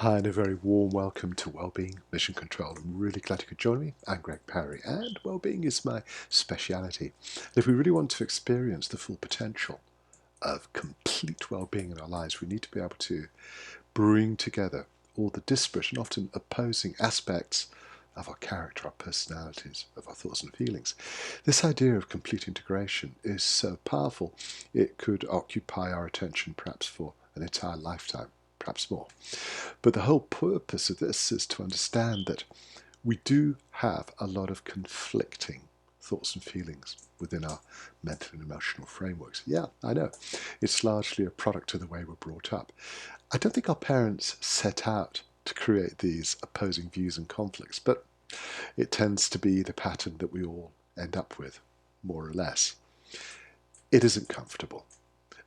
Hi, and a very warm welcome to Wellbeing Mission Control. I'm really glad you could join me. I'm Greg Parry, and wellbeing is my speciality. If we really want to experience the full potential of complete well-being in our lives, we need to be able to bring together all the disparate and often opposing aspects of our character, our personalities, of our thoughts and feelings. This idea of complete integration is so powerful, it could occupy our attention perhaps for an entire lifetime, perhaps more. But the whole purpose of this is to understand that we do have a lot of conflicting thoughts and feelings within our mental and emotional frameworks. Yeah, I know. It's largely a product of the way we're brought up. I don't think our parents set out to create these opposing views and conflicts, but it tends to be the pattern that we all end up with, more or less. It isn't comfortable.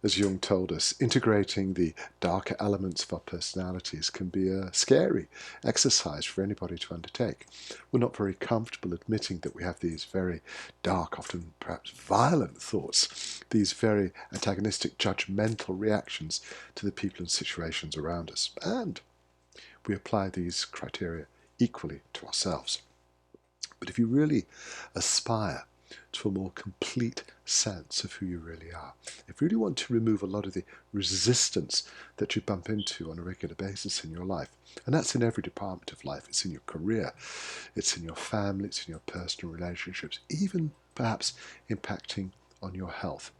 As Jung told us, integrating the darker elements of our personalities can be a scary exercise for anybody to undertake. We're not very comfortable admitting that we have these very dark, often perhaps violent thoughts, these very antagonistic, judgmental reactions to the people and situations around us. And we apply these criteria equally to ourselves. But if you really aspire to a more complete sense of who you really are, if you really want to remove a lot of the resistance that you bump into on a regular basis in your life, and that's in every department of life, it's in your career, it's in your family, it's in your personal relationships, even perhaps impacting on your health.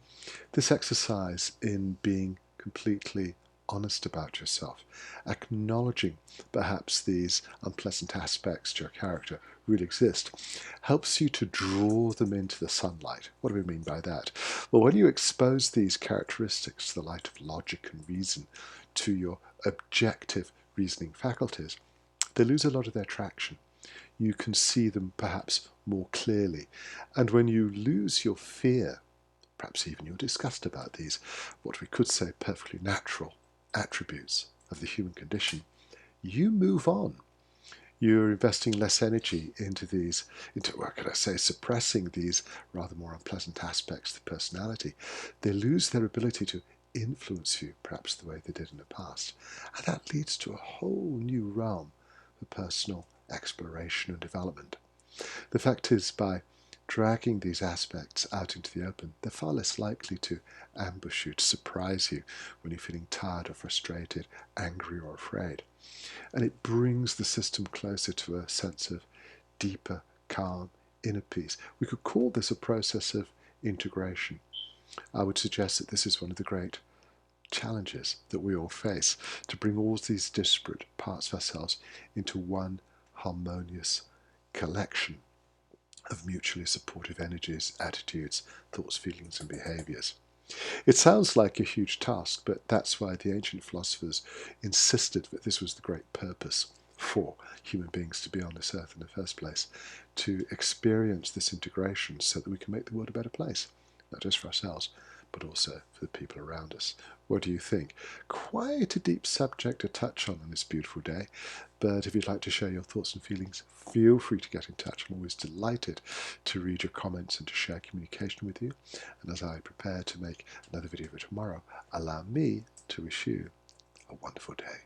This exercise in being completely honest about yourself, acknowledging perhaps these unpleasant aspects to your character really exist, helps you to draw them into the sunlight. What do we mean by that? Well, when you expose these characteristics to the light of logic and reason, to your objective reasoning faculties, they lose a lot of their traction. You can see them perhaps more clearly. And when you lose your fear, perhaps even your disgust about these, what we could say perfectly natural attributes of the human condition, you move on. You're investing less energy into what could I say, suppressing these rather more unpleasant aspects of the personality. They lose their ability to influence you, perhaps the way they did in the past. And that leads to a whole new realm for personal exploration and development. The fact is, by dragging these aspects out into the open, they're far less likely to ambush you, to surprise you when you're feeling tired or frustrated, angry or afraid. And it brings the system closer to a sense of deeper, calm, inner peace. We could call this a process of integration. I would suggest that this is one of the great challenges that we all face, to bring all these disparate parts of ourselves into one harmonious collection of mutually supportive energies, attitudes, thoughts, feelings, and behaviors. It sounds like a huge task, but that's why the ancient philosophers insisted that this was the great purpose for human beings to be on this earth in the first place, to experience this integration so that we can make the world a better place, not just for ourselves, but also for the people around us. What do you think? Quite a deep subject to touch on this beautiful day, but if you'd like to share your thoughts and feelings, feel free to get in touch. I'm always delighted to read your comments and to share communication with you. And as I prepare to make another video for tomorrow, allow me to wish you a wonderful day.